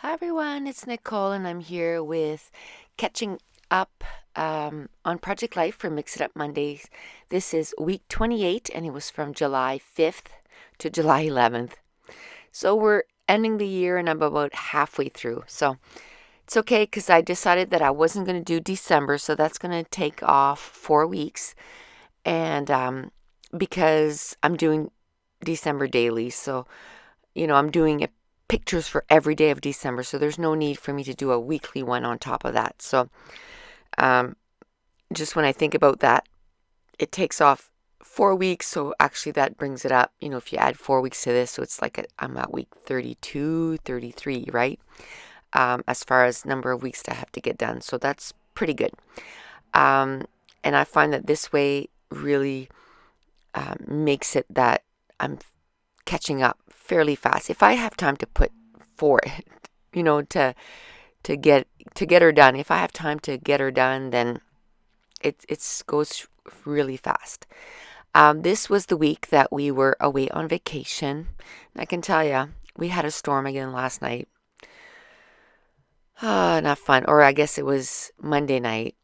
Hi everyone, it's Nicole and I'm here with catching up on Project Life for Mix It Up Mondays. This is week 28 and it was from July 5th to July 11th. So we're ending the year and I'm about halfway through. So it's okay because I decided that I wasn't going to do December, so that's going to take off 4 weeks. And because I'm doing December daily, so I'm doing it pictures for every day of December, so there's no need for me to do a weekly one on top of that. So um, just when I think about that, it takes off 4 weeks, so actually that brings it up. If you add 4 weeks to this, so it's like I'm at week 32, 33, right? As far as number of weeks to have to get done. So that's pretty good. Um, and I find that this way really makes it that I'm catching up fairly fast. If I have time to put for it, to get her done. If I have time to get her done, then it goes really fast. This was the week that we were away on vacation. And I can tell you, we had a storm again last night. Not fun. Or I guess it was Monday night.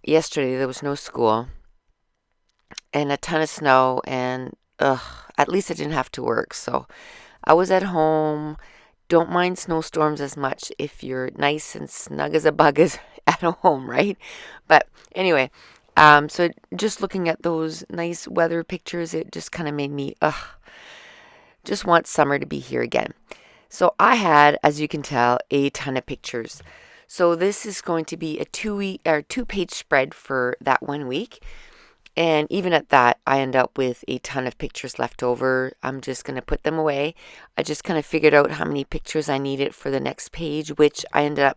Yesterday there was no school and a ton of snow, and at least I didn't have to work. So I was at home. Don't mind snowstorms as much if you're nice and snug as a bug is at home, right? But anyway, so just looking at those nice weather pictures, it just kind of made me, just want summer to be here again. So I had, as you can tell, a ton of pictures. So this is going to be a 2-week or 2-page spread for that 1 week. And even at that, I end up with a ton of pictures left over. I'm just going to put them away. I just kind of figured out how many pictures I needed for the next page, which I ended up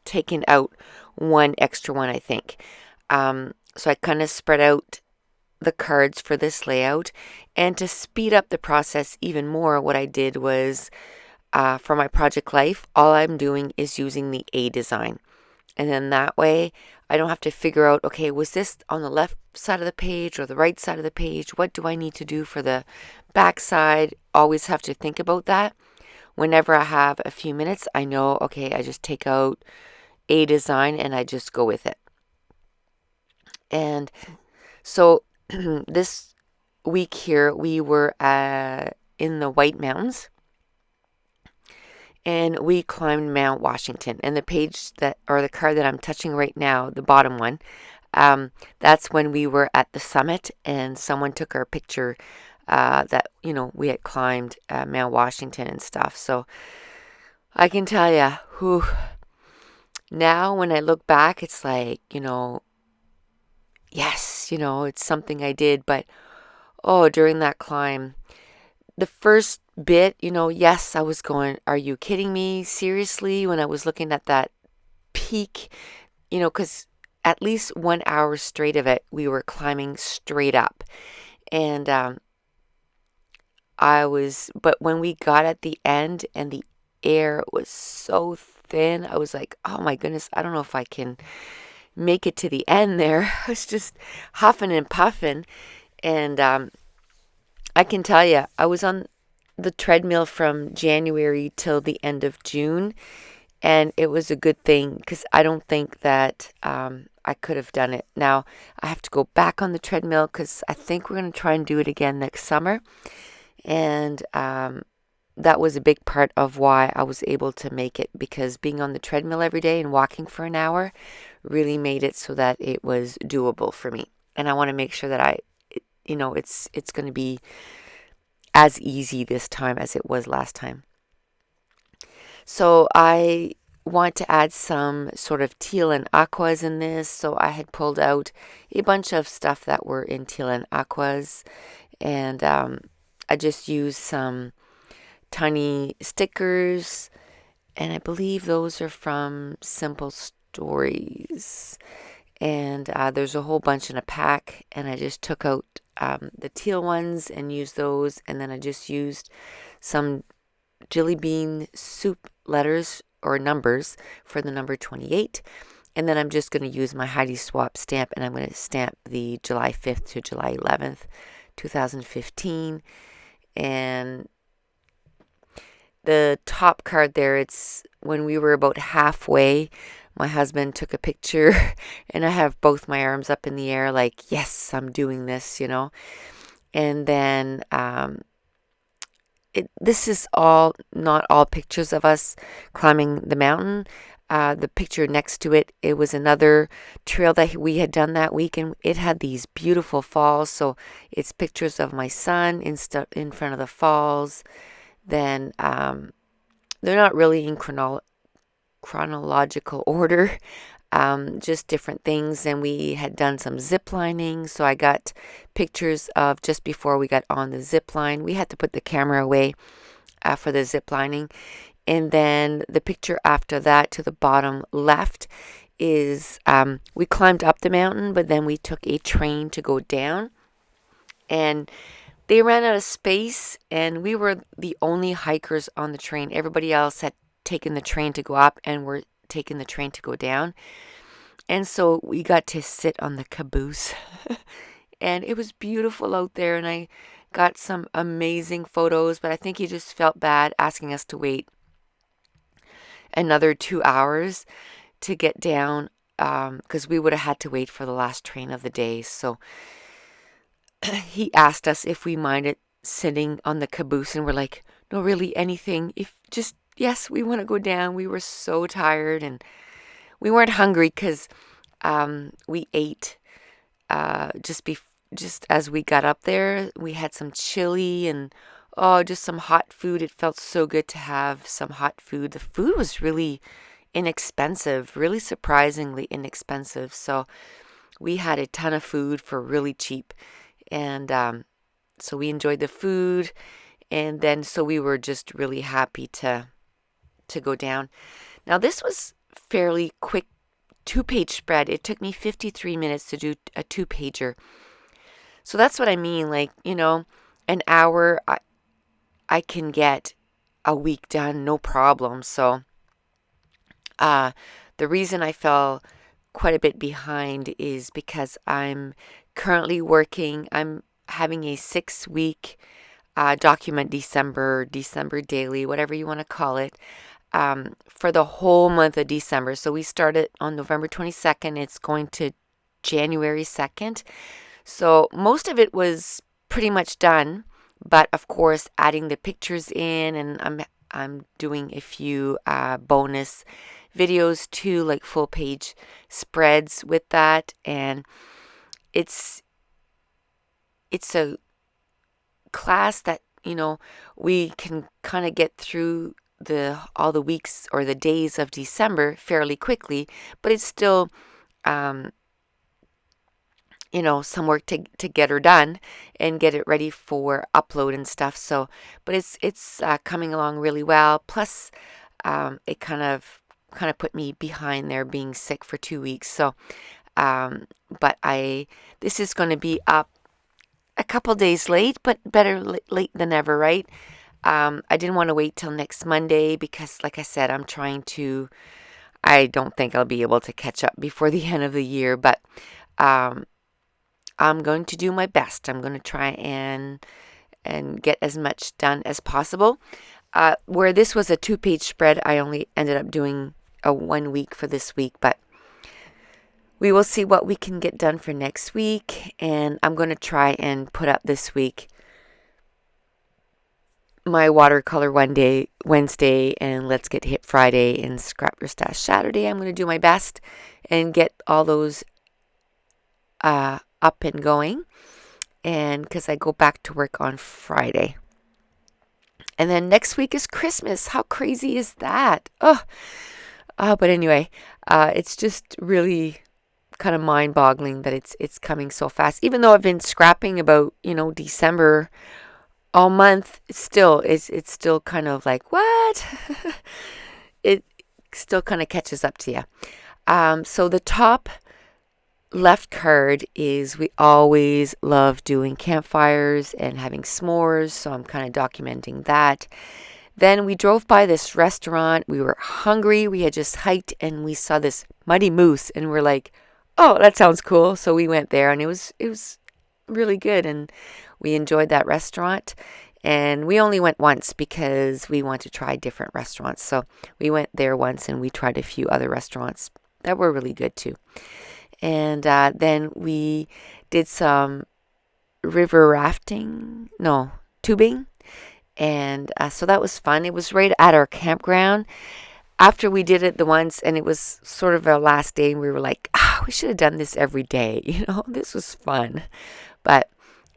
taking out one extra one, I think. So I kind of spread out the cards for this layout. And to speed up the process even more, what I did was for my Project Life, all I'm doing is using the A design. And then that way, I don't have to figure out, okay, was this on the left side of the page or the right side of the page? What do I need to do for the back side? Always have to think about that. Whenever I have a few minutes, I know, okay, I just take out a design and I just go with it. And so this week here, we were in the White Mountains. And we climbed Mount Washington. And the page that, or the card that I'm touching right now, the bottom one, that's when we were at the summit and someone took our picture that, we had climbed Mount Washington and stuff. So I can tell you, now when I look back, it's like, yes, it's something I did. But, during that climb, the first bit, yes, I was going, are you kidding me? Seriously? When I was looking at that peak, because at least 1 hour straight of it, we were climbing straight up. And but when we got at the end and the air was so thin, I was like, oh my goodness, I don't know if I can make it to the end there. I was just huffing and puffing. And I can tell you, I was on the treadmill from January till the end of June, and it was a good thing because I don't think that I could have done it. Now, I have to go back on the treadmill because I think we're going to try and do it again next summer, and that was a big part of why I was able to make it, because being on the treadmill every day and walking for an hour really made it so that it was doable for me. And I want to make sure that it's going to be as easy this time as it was last time. So I want to add some sort of teal and aquas in this. So I had pulled out a bunch of stuff that were in teal and aquas, and I just used some tiny stickers, and I believe those are from Simple Stories. And there's a whole bunch in a pack, and I just took out the teal ones and used those, and then I just used some jelly bean soup letters or numbers for the number 28, and then I'm just going to use my Heidi Swap stamp, and I'm going to stamp the July 5th to July 11th, 2015, and the top card there, it's when we were about halfway, my husband took a picture and I have both my arms up in the air like, yes, I'm doing this, And then this is not all pictures of us climbing the mountain. The picture next to it, it was another trail that we had done that week, and it had these beautiful falls. So it's pictures of my son in front of the falls. Then they're not really in chronological order, just different things. And we had done some zip lining, so I got pictures of just before we got on the zip line. We had to put the camera away for the zip lining. And then the picture after that to the bottom left is we climbed up the mountain, but then we took a train to go down. And they ran out of space, and we were the only hikers on the train. Everybody else had taken the train to go up and were taking the train to go down. And so we got to sit on the caboose. And it was beautiful out there, and I got some amazing photos, but I think he just felt bad asking us to wait another 2 hours to get down, because we would have had to wait for the last train of the day. So he asked us if we minded sitting on the caboose, and we're like, no, really, anything. Yes, we want to go down. We were so tired, and we weren't hungry because we ate just as we got up there. We had some chili and just some hot food. It felt so good to have some hot food. The food was really inexpensive, really surprisingly inexpensive. So we had a ton of food for really cheap. And so we enjoyed the food. And then so we were just really happy to go down. Now this was fairly quick 2-page spread. It took me 53 minutes to do a 2-pager. So that's what I mean. Like, an hour I can get a week done, no problem. So the reason I fell quite a bit behind is because I'm currently working. I'm having a 6-week document December daily, whatever you want to call it, for the whole month of December. So we started on November 22nd. It's going to January 2nd. So most of it was pretty much done, but of course adding the pictures in, and I'm doing a few bonus videos too, like full page spreads with that. And it's a class that we can kind of get through all the weeks or the days of December fairly quickly, but it's still some work to get her done and get it ready for upload and stuff. So but it's coming along really well. Plus it kind of put me behind there, being sick for 2 weeks. So but this is going to be up a couple days late, but better late than never, right? I didn't want to wait till next Monday because, like I said, I don't think I'll be able to catch up before the end of the year, but I'm going to do my best. I'm going to try and get as much done as possible. Where this was a 2-page spread, I only ended up doing a 1 week for this week, but we will see what we can get done for next week. And I'm going to try and put up this week my watercolor Wednesday, and Let's Get Hit Friday, and Scrap Your Stash Saturday. I'm going to do my best and get all those up and going, and because I go back to work on Friday. And then next week is Christmas. How crazy is that? But anyway, it's just really kind of mind-boggling that it's coming so fast. Even though I've been scrapping about December all month, it's still kind of like, what? It still kind of catches up to you. So the top left card is we always love doing campfires and having s'mores, so I'm kind of documenting that. Then we drove by this restaurant. We were hungry. We had just hiked and we saw this Muddy Moose, and we're like, oh, that sounds cool. So we went there, and it was really good, and we enjoyed that restaurant. And we only went once because we want to try different restaurants. So we went there once and we tried a few other restaurants that were really good too. And then we did some river rafting, no, tubing. And so that was fun. It was right at our campground. After we did it the once, and it was sort of our last day, and we were like, we should have done this every day. This was fun. But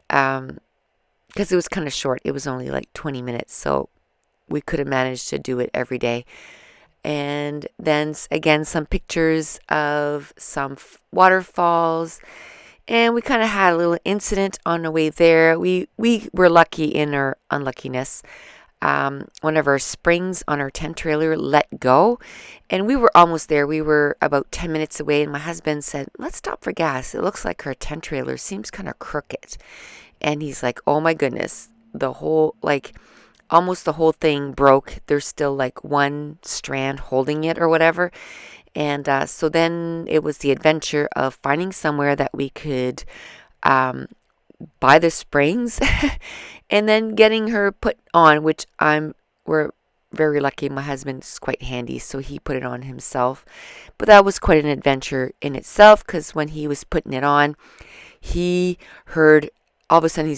because it was kind of short, it was only like 20 minutes. So we could have managed to do it every day. And then again, some pictures of some waterfalls. And we kind of had a little incident on the way there. We were lucky in our unluckiness. One of our springs on our tent trailer let go, and we were almost there. We were about 10 minutes away, and my husband said, let's stop for gas. It looks like our tent trailer seems kind of crooked. And he's like, oh my goodness, almost the whole thing broke. There's still like one strand holding it or whatever. And so then it was the adventure of finding somewhere that we could buy the springs and then getting her put on, which we're very lucky. My husband's quite handy, so he put it on himself. But that was quite an adventure in itself, because when he was putting it on, he heard, all of a sudden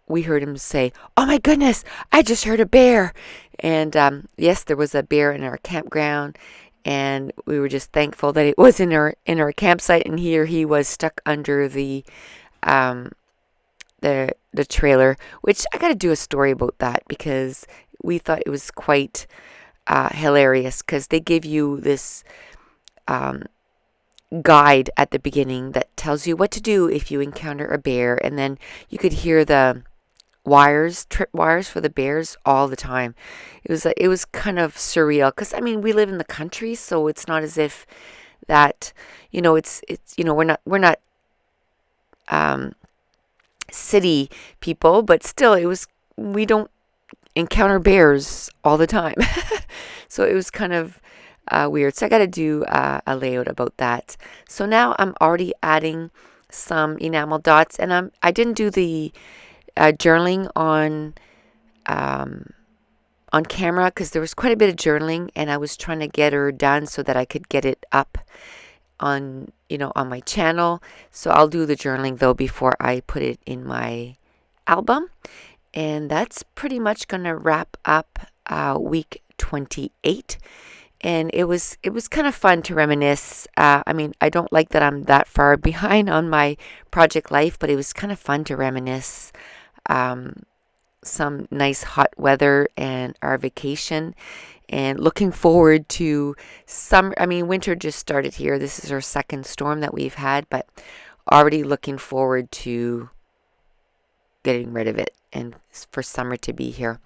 we heard him say, oh my goodness, I just heard a bear. And yes, there was a bear in our campground. And we were just thankful that it was in our campsite, and here he was stuck under the trailer, which I got to do a story about that, because we thought it was quite hilarious, because they give you this guide at the beginning that tells you what to do if you encounter a bear, and then you could hear the trip wires for the bears all the time. It was kind of surreal, because we live in the country, so it's not as if that it's we're not city people, but still we don't encounter bears all the time. So it was kind of weird. So I got to do a layout about that. So now I'm already adding some enamel dots, and I didn't do the journaling on camera, because there was quite a bit of journaling, and I was trying to get her done so that I could get it up on my channel. So I'll do the journaling though before I put it in my album. And that's pretty much gonna wrap up week 28. And it was kind of fun to reminisce. I don't like that I'm that far behind on my project life, but it was kind of fun to reminisce some nice hot weather and our vacation, and looking forward to summer. Winter just started here. This is our second storm that we've had, but already looking forward to getting rid of it and for summer to be here.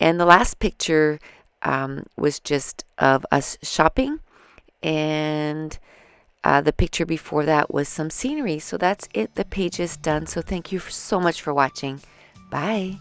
And the last picture was just of us shopping, and the picture before that was some scenery. So that's it. The page is done. So thank you so much for watching. Bye.